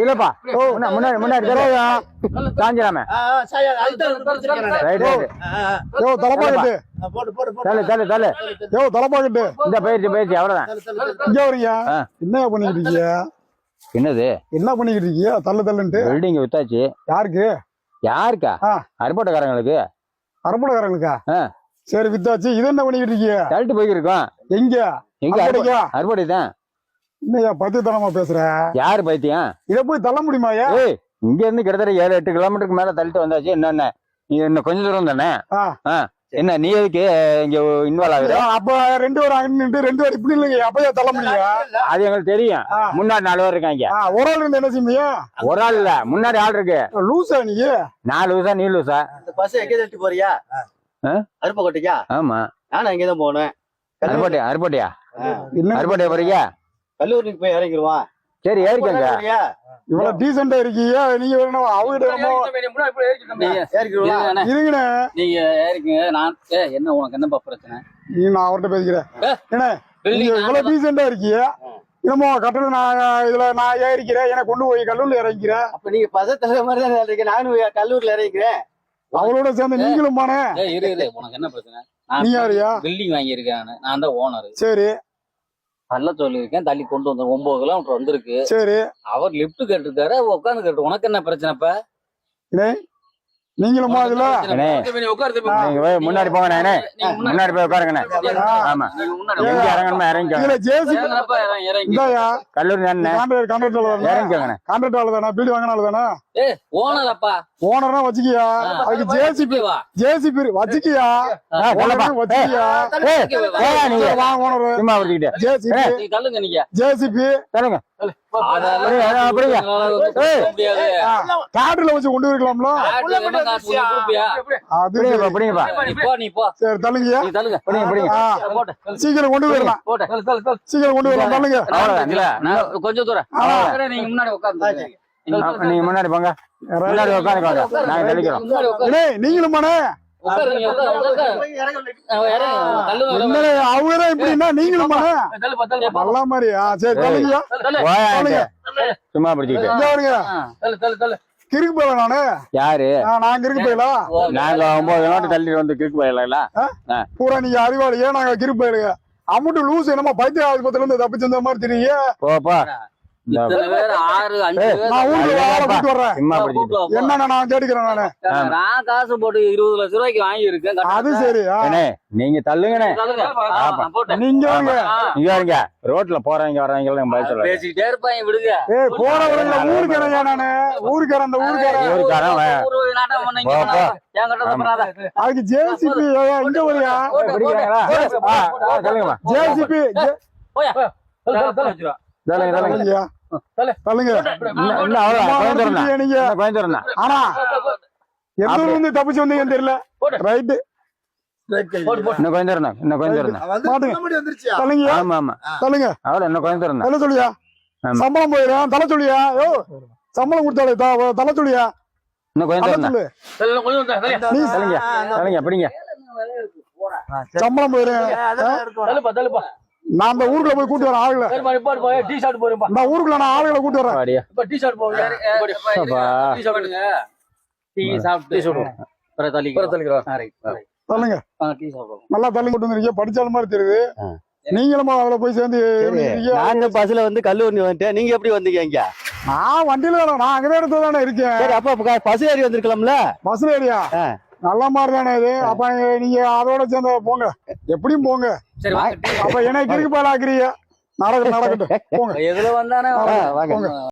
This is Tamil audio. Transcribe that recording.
இல்லப்பா முன்னாடி முன்னாடி காஞ்சிராம இந்த பயிற்சி அவ்வளவுதான். என்ன பண்ணிக்கிட்டு இருக்கீங்க? என்னது என்ன பண்ணிக்கிட்டு இருக்கீங்க? தள்ளுன்ட்டு பில்டிங் வித்தாச்சு. யாருக்கா? அறுபட்டக்காரங்களுக்கு. அறுபட்டக்காரங்களுக்கா? சரி வித்தாச்சு. இது என்ன பண்ணிக்கிட்டு இருக்கீங்க? தள்ளிட்டு போயிருக்கோம். எங்க அறுபடை தான். என்னையா பைத்தியத்தனமா பேசுற? யாரு பைத்தியம்? இத போய் தள்ள முடியுமாயா? இங்க இருந்து கிட்டத்தட்ட 7-8 கிலோமீட்டருக்கு மேல தள்ளிட்டு வந்தாச்சு. என்ன நீ இன்னும் கொஞ்சம் தூரம் தானே? என்ன நீ எதுக்கு இங்க இன்வால்வ் ஆகுற? அப்ப 2 பேரும் அங்க நின்று 2 பேரும் இப்படி இல்லைங்க. அப்பயே தள்ள முடியும். அது எங்களுக்கு தெரியும். முன்னாடி 4 பேர் இருக்காங்க. ஒரு ஆள் இருந்து என்ன செய்ய? ஒரு ஆள் இல்ல, முன்னாடி ஆள் இருக்கு. லூசா நீ? நான் லூசா, நீ லூசா? இந்த பஸ் எங்க தட்டி போறியா? அருப்பக்கோட்டையா? ஆமா, நானும் அங்கதான் போனேன். அருப்பட்டையா போறீங்க? கல்லூரிக்கு போய் இறங்கிடுவான். சரி ஏறிக்கங்க. இவ்வளவு டீசெண்டா இருக்கீங்க. நீங்க என்ன உனக்கு என்னப்பா பிரச்சனை? நான் அவர்கிட்ட பேசிக்கிறேன். என்ன இவ்வளவு டீசெண்டா இருக்கீங்க? என்னமோ கட்டணம் நான் ஏறிக்கிறேன், எனக்கு கொண்டு போய் கல்லூரில இறங்கிக்கிறேன். அப்ப நீங்க பசத்துல மாதிரி தான் நானும் கல்லூரில இறங்கிக்கிறேன். அவளோட சேர்ந்து நீங்களும் பானே. உனக்கு என்ன பிரச்சனை? நீ யாரியா? பில்டிங் வாங்கியிருக்கேன், நான் தான் ஓனர். சரி, தள்ள சொல்லியிருக்கேன், தள்ளி கொண்டு வந்தேன். 9 கிலோமீட்டர் வந்திருக்கு. சரி, அவர் லிப்ட் கேட்டிருக்காரு, உட்காந்து கேட்டு. உனக்கு என்ன பிரச்சனைப்பா? நீங்களும் முன்னாடி போங்க. முன்னாடி போய் உட்காருங்க. ஆமா, இறங்கணுமா இறங்கிக்கோங்க. கல்லூரி கான்ட்ராக்ட் தானே? பில்டிங் வாங்கினால தானே? ஓனரப்பா. ஓனர்னா வச்சுக்கியா? அதுக்கு ஜேசிபி வச்சுக்கியா? ஜேசிபி காட்டுல வச்சு கொண்டு இருக்கலாம்ல? சரி தள்ளுங்கயா. சீக்கிரம் கொண்டு போயிடலாம். சீக்கிரம் கொண்டு போயிடலாம். தள்ளுங்க கொஞ்சம் தூரம். நீங்க முன்னாடி உட்காந்து, நீங்க முன்னாடி போங்க. முன்னாடி உட்காந்து நாங்க தெளிக்கிறோம். நீங்களும் போனே அவங்கதான் இப்படின்னா நீங்களும் நல்ல மாதிரி. சரி தள்ளுங்க. சும்மா படிச்சுக்கிட்டு கிறுக்கு போயில. நானு யாரு? நான் கிறுக்கு போயிலாம். நாங்க 9 கிலோமீட்டர் தள்ளி வந்து கிறுக்கு போயிடலாம். பூரா நீங்க அறிவாளியே, நாங்க கிறுக்கு போயிடுங்க. அம்முட்டு லூஸ் என்னமா பைத்திய ஆஸ்பத்திரில இருந்து தப்பிச்சு இந்த மாதிரி தெரியுங்க. போப்பா. நான் காசு போட்டு 20 லட்சம் ரூபாய்க்கு வாங்கி இருக்கேன். அது சரி. நீங்க தள்ளுங்க. நீங்க ரோட்ல போறவங்க வரவங்க பேசிக்கிட்டே இருப்பாங்க. விடுங்க. போறவங்க ஊருக்காரன். நானு ஊருக்காரன். அந்த ஊருக்காரன் அதுக்கு ஜேசிபி இங்க வரியா? ஜேசிபி ஆனா எந்த ஊர்ல இருந்து தப்பிச்சு வந்தீங்கன்னு தெரியல. ரைட்டு சொல்லியா? சம்பளம் போயிடும். தலை சொல்லியா? சம்பளம் கொடுத்தாலே தலை சொல்லியா? சம்பளம் போயிடும். நான் அந்த ஊருக்குள்ள போய் கூட்டு வரேன் ஆளுகளை. நான் ஊருக்குள்ள நான் ஆளுகளை கூட்டு வரேன். நல்லா தள்ளி கூட்டு வந்துருக்கீங்க. படிச்சாலும் மாதிரி தெரியுது. நீங்களும் அவளை போய் சேர்ந்து பஸ்ல வந்து கல்லூரி வந்துட்டேன். நீங்க எப்படி வந்தீங்க? நான் வண்டியில தானே, நான் அங்கதான் இடத்துல தானே இருக்கேன். அப்ப பஸ் ஏறி வந்திருக்கலாம்ல? பஸ்ல ஏறியா? நல்ல மாதிரி தானே இது. அப்ப நீங்க அதோட சேர்ந்த போங்க, எப்படியும் போங்க. அப்ப எனக்கு இருக்கு பாலாக்குறீங்க. நடக்கட்டும் போங்க. எதுல வந்தானே.